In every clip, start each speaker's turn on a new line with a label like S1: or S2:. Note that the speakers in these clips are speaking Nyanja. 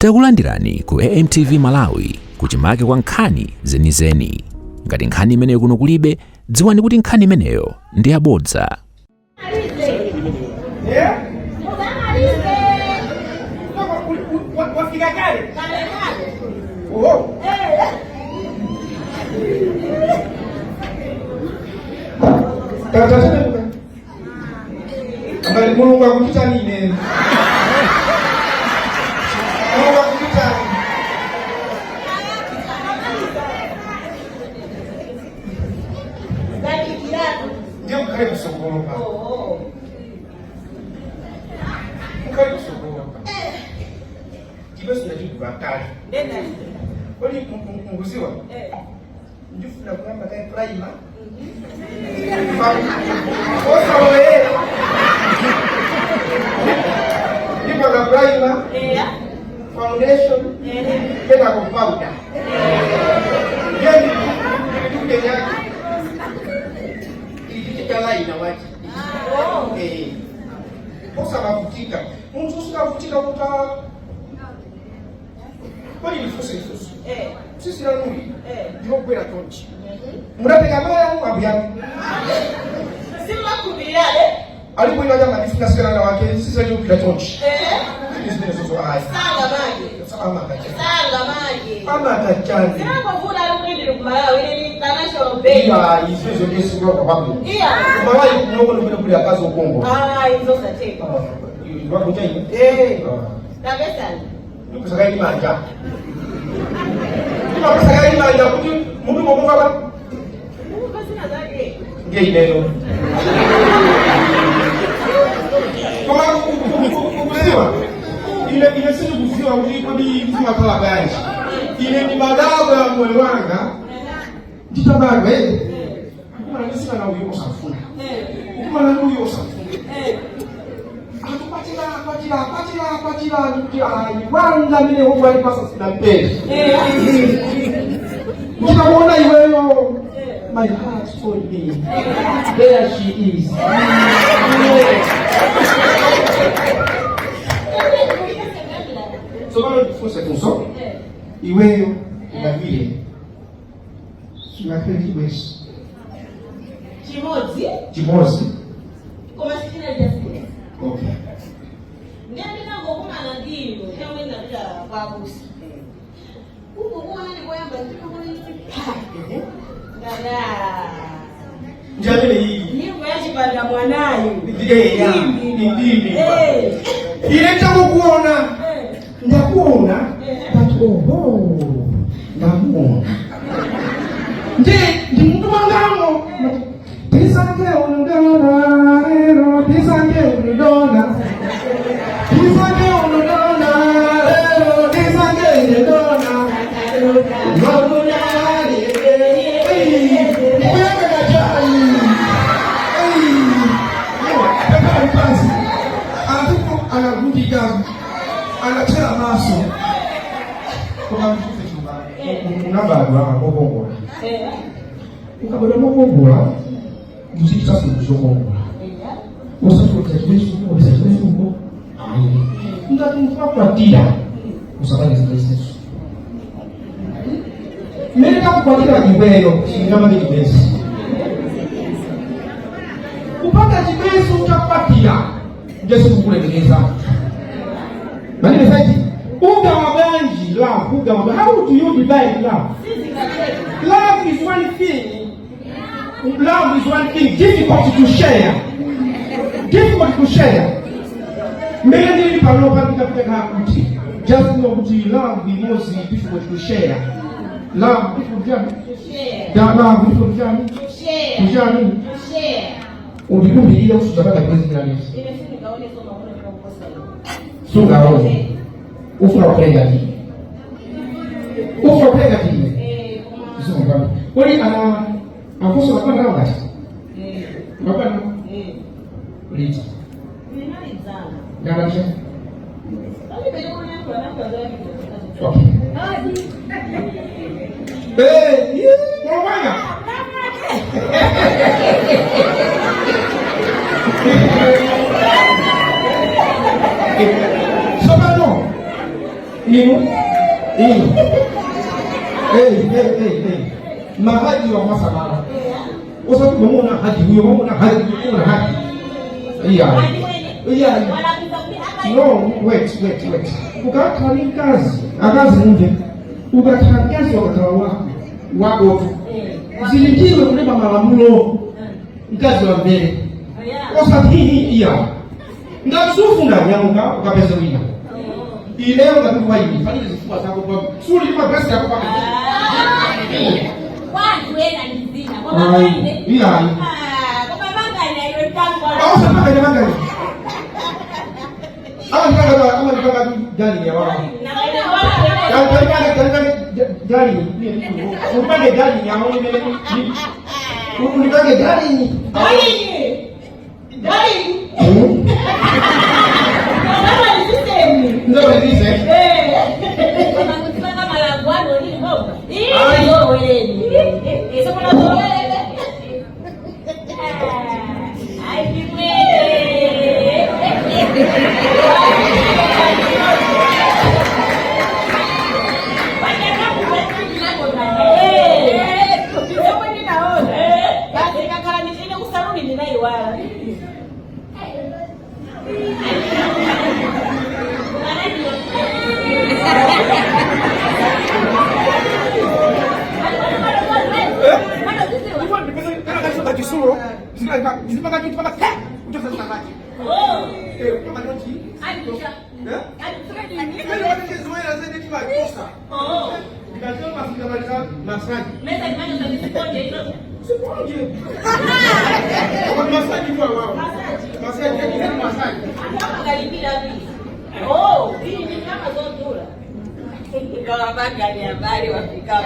S1: Takulandirani ku AMTV Malawi kuchimake kwa nkhani zenizeni. Ngati nkhani imeneyo kuno kulibe, dziwani kuti nkhani imeneyo ndi yabodza.
S2: Foundation, tena kompauda. Yeni, ikitikala inawaji. Posa mafutika. Mtu usifutika kuta. Kwani nifusa ifusu. Sisi na nuri. Ndio kwenda tonchi. Mnataka maya mwabiani.
S3: Sima kubiyale.
S2: Alipoenda jamaa nifika sikana na wake sisi ndio kwenda tonchi. Ama kachani.
S3: Sasa kuvuna rudi Malawi ni international bay.
S2: Ya, hizo ndio sio kwa sababu. Malawi kunoko ndio kule kazi ukongo.
S3: Hizo sateka.
S2: Wako chai?
S3: Na pesa.
S2: Ndio pesa gani manja? Ndio pesa gani manja kuti mtu mmoja baba?
S3: Pesa na zake.
S2: Ngei leo. Kama kuziwa ile sisi kuziwa uliko ni kama kala gani ile ni madawa ya mwelwanga nditabagwe kuma nisika na uyo safuna kuma na uyo safuna atupatila ndio kwanza mimi huko alipasa sina mpeni unaona iweyo my heart told me there she is. So kama tufunze tuzo iweyo na vile tunaketi basi chimozi
S3: Koma sikina jasiri.
S2: okay
S3: Ndio ngokuma na ndio kama ina bila kwa busi. Huko kwa nini kwa yamba ndio kwa nini dada
S2: njamile hii
S3: ni mwaji banda mwanayo
S2: ndini ile takuona ndakuona batoho ndamuona ndi mtu wangamo tisange unudona ero tisange unudona ero tisange unudona anachela maso kwa mfufe chumba unabadwa mabongo ukabadwa mabongo muziki sasa kuzokongo usafu kutekeleza usafu ndatumfa kwa tia usabani zilizesi mimi nakupatia jibeyo kama ni jibesi upata jibesi utapatia Yesu kukuelekeza. Bali nisaidi uga mabanji love uga mabanji. How do you divide love? Love is one thing. Love is one thing difficult to share. Difficult to share. Many people know what happens. Just know that love is most difficult to share. Love difficult to share. Love difficult to share. To share. Udikundi ile usitaka kazi gani? Sunga wao. Ufura kupenda nini? Ufura kupenda nini? Sunga. Kwani ana akoso hapa nao kati. Hapa. Liti.
S3: Ni nani zana?
S2: Ndio.
S3: Bali pale kuna mtu anaanza
S2: Okay. Mwanga. Mahaji wa Masamara. Usa kumuna haji huyo kumuna haji. Yeah. No, wait. Ukatani kazi. Akazi nje. Ukatani kazi wako. Zilikiwe kulipa malamulo. Mkazi wa mbele. Usa hii ya. Ngasufu ndanyamuka ukapeza wina. Ileo ngatuwa hivi. Fanyile zifua zako kwa suri kwa pesa yako kwa.
S3: Watu wena nzina. Kwa manganya.
S2: Iya.
S3: Kwa manganya ile tangu.
S2: Sasa manganya. Kama nipaka jani ya wao. Jani. Upande jani ya wao ni. Unipake jani. Jani. Kama ni system. Ndio ni system.
S3: Kama kutaka malangwano ni mbona? Ndio wewe. Sasa kuna wewe. Kalau makan ya bali wafika.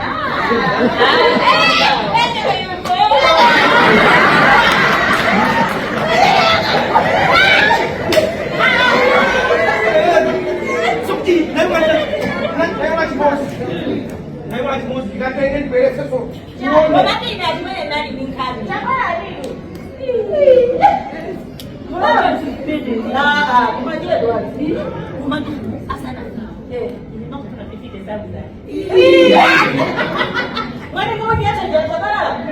S3: Mana kau dia saja sekarang?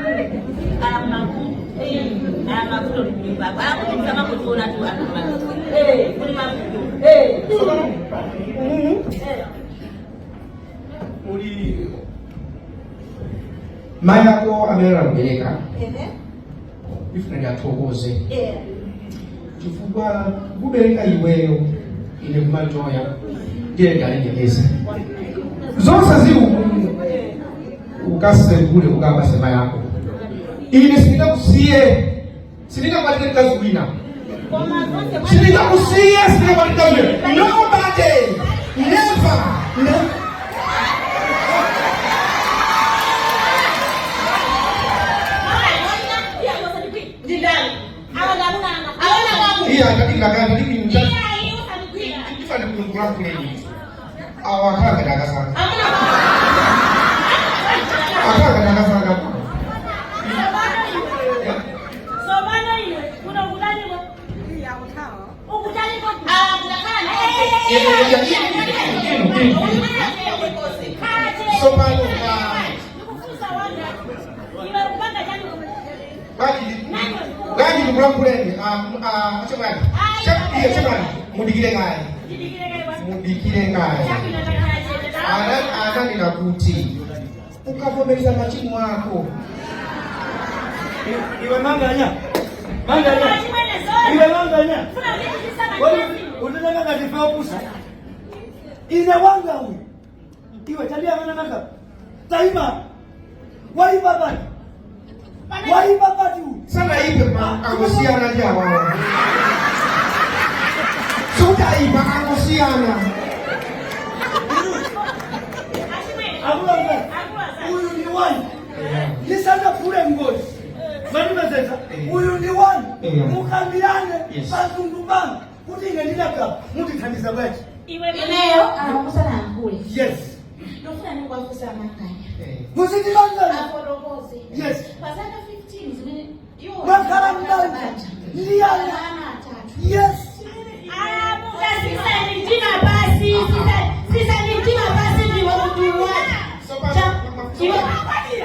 S3: Aku tu ni bapa. Aku ni sama aku nak tuan.
S2: Uli Maya ko amera mbeleka. Ifuna tokoze. Kifugwa kubereka iweyo ile kumatoya. Ndiye ngalenyeleza. Zonse ziwu ukase kule ukaba sema yako. Ili sipita kusie. Sipita kwa kazi wina. Sipita kusie, sipita kwa kazi wina. Nobody never. Iya, katika ni kifanya kumkura kule. Awaka kadang sana. Awaka kadang sana.
S3: Somana hiyo kuna ukutani kwa. Ukutani kwa. Ukutani.
S2: Somana. Gani kurang kule macam mana? Mudikire ngai. Ana ninakuti. Ukavomereza machimu wako.
S4: Iwe Manganya. Iwe Manganya. Wewe unataka katifa pusa. Ina wanga huyu. Iwe tabia manaka. Taima. Wai baba.
S2: Sana ipe angosiana jawa. Suka ipa angosiana.
S4: Huyu ni wani. Nisanga kule ngozi. Mani mazeza. Huyu ni wani. Mukambiane. Bazungumana. Kutinga nilaka. Mutitaniza baji.
S3: Iwe leo anakusa na ngule.
S4: Yes.
S3: Ndio ni kwa kusa Manganya.
S4: Muziki Manganya.
S3: Apologoze.
S4: Yes.
S3: Pasana 15 zimene.
S4: Makala Manganya. Ndiana. Yes.
S3: Muka sisa ni jina basi. Sisa ni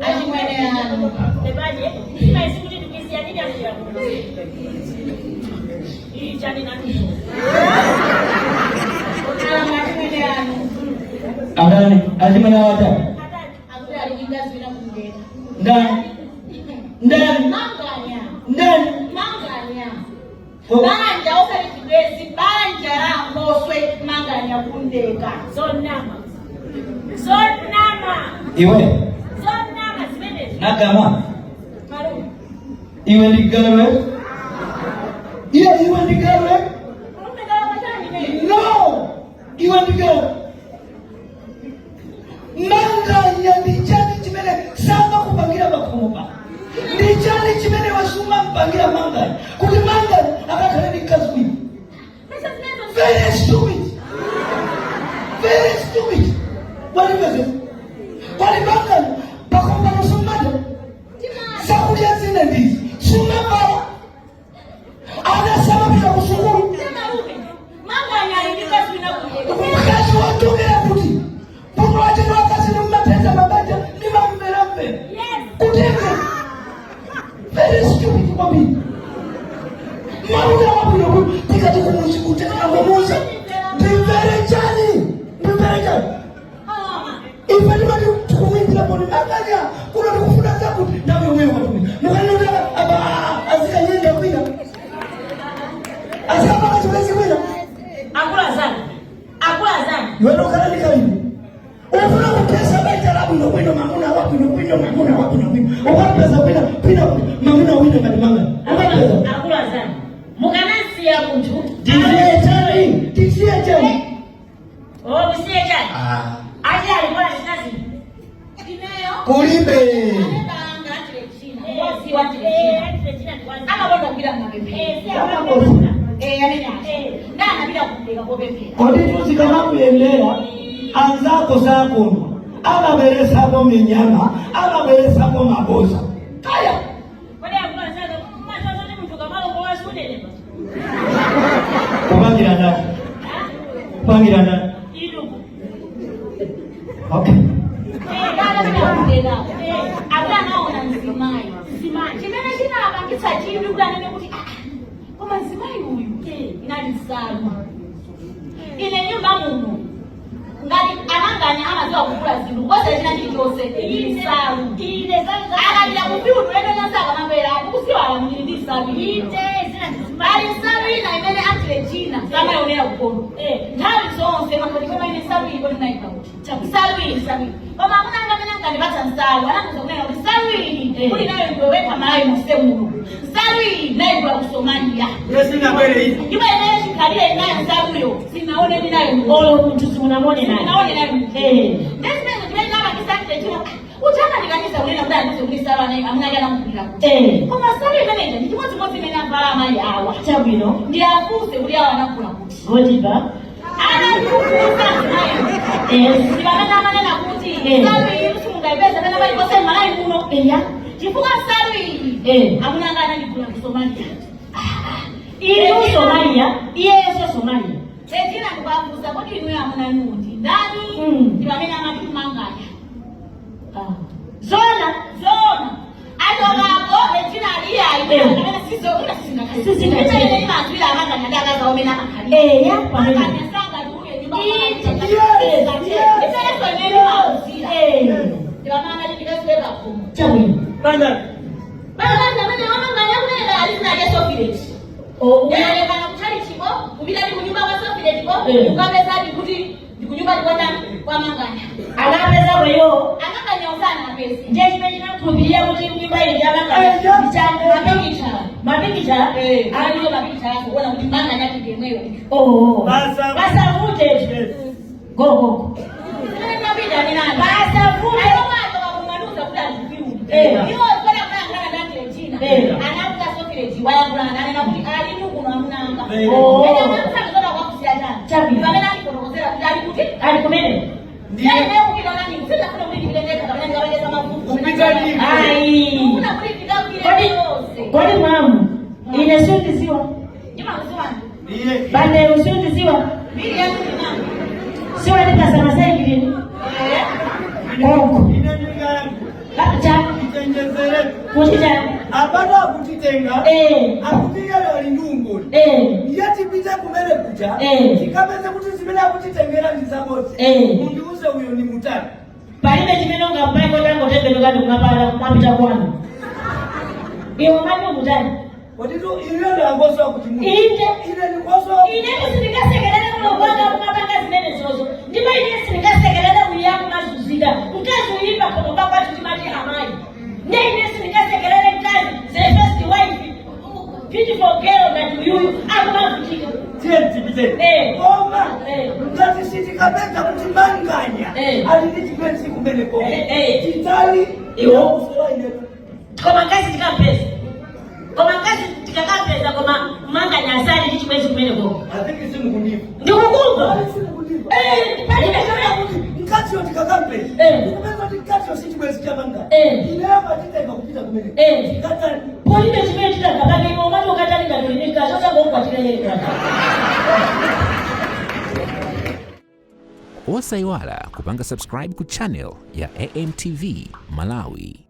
S3: Achimwene anu.
S5: Tebaje, sima isikuti tukisianini afya. Hii chani nani?
S3: Achimwene anu.
S4: Adani, achimwene wata.
S3: Akula alijingazi bila kumdeka.
S4: Ndani.
S3: Manganya.
S4: Ndani.
S3: Manganya.
S4: Oh.
S3: Banja okali kibezi banja ngoswe manganya kundeka.
S5: Zonama.
S4: Iwe.
S5: Zonama zimene.
S4: Nagama.
S5: Maru.
S4: Iwe ndigalwe. Iwe ndigalwe.
S5: Umegala machani ne.
S4: No. Iwe ndigalwe. Manganya ndichani chimene samba kupangira makomopa. Ndichani chimene wasuma mpangira manganya. Kuti manganya akakhala ndi kazi. Very stupid. Very stupid. What is it? What is manganya? Pakomba nosumada. Sakulia zina ndizi. Sumaba. Ana sababu ya kusukuru.
S3: Manganya alijingazi bila kumdeka.
S4: Mkazi watokea kuti. Puto wache wakazi ni mnapeza mabanja ni mamberambe.
S5: Yes.
S4: Kutenge. Very stupid kwa mimi. Mamuda wapu yoku. Tika tukumuzi kuteka ngomuza. Mbivere chani. Ifani mani tukumwingi la poni. Anganya. Kuna tukufuna zaku. Nawe uwewa tumi. Nukani nuna azika nyenda kuina. Azika paka chulezi kuina.
S5: Akula zani.
S4: Yuendo kalani karibu. Unafuna kupesa baita labu ino wino mamuna wapu ino wino mamuna wapu ino wino. Ukapesa pina mamuna wino madimanga.
S5: Akula zani. Mukanasi ya mtu.
S4: Tisia chani.
S5: Oh, usiye chani. Aje alikuwa sinazi.
S3: Kineyo.
S4: Kulimbe.
S3: Anebanga China. Wasi wa China. Ama wanda bila mabepe. Yanena. Ndana bila kumdeka kwa bepe.
S4: Kodi tusikana kuendea. Anzako zako. Ama bere sako minyama. Ama bere sako mabosa. Kaya.
S5: Wale akula zani. Mwa zote mtu kama kwa shule.
S4: Kupangira ndani. Kupangira ndani.
S5: Idugu.
S4: Okay.
S3: Dada bila kumdeka. Akula naona msimai. Chimene china abangisa chindu kula nene kuti koma msimai huyu. Inalisalwa. Ine nyumba muno. Ngati ananganya amaziwa kukula zinthu kwese china chilichonse ilisalu. Akapita kupiutu lete nasaka mambera akusiwa alamuliri ndi isalu. Alisalu ina imene antile china samayonera kukono. Nthawi zonse makoti koma ine salu iyi kodi naika kuti. Salu iyi. Koma amuna angamene angandipatsa nsalu anakuza kunena kuti salu iyi kuli nayo ndiwe wekha malawi mose muno. Salu iyi nayo ndiwe kusomania. Iwe ineyo chikhalire inayo saluyo sinaone ninayo
S5: Olo mtu simunamone naye.
S3: naone nayo. Desmond kimene abakisakile chino. Uchana ndikanisa kunena kuti andise kulisala naye amuna yana mukulira kuti. Koma salu imene ndi chimodzimodzi imene avala amayi awa.
S5: Chabwino.
S3: Ndiyafunse kuti awa anakula kuti.
S5: Godiba.
S3: Anakufunsa nayo. Sibamene amanena kuti salu iyi musimungayipeza pena palipose malayi muno. Chifukwa salu iyi amuna anga anandikula ku Somalia.
S5: Iyo Somalia. Iyeso Somalia.
S3: Ejina kubafuza kodi inu amuna nundi. Ndani ndibamene amati kumanganya.
S5: Zona.
S3: Adogapo ejina aliya ine amene sizokula sizinakali.
S5: Sizinakali.
S3: Ine imazwira amanganya daga zaomena makali. Manganya sanga duye nyumba ndibamana ndikazwera kumu.
S5: Chabwino.
S3: Banga amene amanganya kunena alizina lya Sofileti. Yalekana kutali chibo, kupita ndi kunyumba kwa Sofileti ko, ukapeza ndi kuti ndi kunyumba kwa manganya.
S5: Anapeza weyo.
S3: Ananganya usana apezi.
S5: Nje chimene chinakubiria kuti nyumba ili yabanga. Mapikicha.
S3: Aliyo mapikicha yako kuona kuti manganya ndigemweyo.
S5: Basa vute. Go.
S3: Nabida ni nani?
S5: Basa vute.
S3: Ayo mwana wakumanuza kuti azipiu. Iyo kwenda kuna ngana ndani China. Anakuta Sofileti wayakula nani na kuti ali nuku na munanga. Ene mwana kuzola kwa kusiana.
S5: Chabi.
S3: Bamena ndikonokozera kuti ali kuti
S5: alikumene.
S3: Ndiye leo kukira nani? Sita kuna kuti kilendeka kabla ngaweleza mafufu.
S5: Ai.
S3: Kuna kuti kidakile yose.
S5: Kodi mwamu. Ine suti ziwa.
S3: Jima msumani.
S5: Bande usuti ziwa.
S3: Bili yangu ni nani?
S5: Siwa ni pasa masai kilini. Kongo. Cha
S4: Tikapeze kuti zimene akutitengera ndizabodza. Mundiuze uyo ni mutani.
S5: Palibe chimene ungambaiko tango tembenuka ndikumapala kumapita kwanu. Iwe mani mutani.
S4: Waditu iliyo ndo angoso kuti mu.
S5: Inde
S4: ni koso.
S5: Ine kusindikasekelele kulobwanga kumapanga zimene zozo. Ndipo ine sindikasekelele uyangu mazuzida. Mkazi uyipa kwa mbaba tutimati hamai. Ine sindikasekelele mkazi. The first wife. Beautiful girl that you akumavutika.
S4: Tiye. Oma. Mkazi sitikapeza kuti Manganya. Alini chikwenzi kumene koma. Titali.
S5: Iwo.
S4: Usola inetu.
S5: Koma kazi tikapeza. Koma kazi tikakapeza koma Manganya asali ndi chimwezi kumene koma.
S4: Atiki simu kundifu.
S5: Ndikukumva.
S4: Simu kundifu.
S5: Palibe chimene kuti
S4: mkazi yo tikakapeza. Ndikumeza kuti mkazi yo sichimwezi cha Manganya. Inewa titeka kupita kumene. Tikatani.
S5: Palibe chimene titakapanga imo umati ukatani ngatolimika. Chosa kukwatira yele kwa.
S1: Osaiwala kupanga subscribe ku channel ya AMTV Malawi.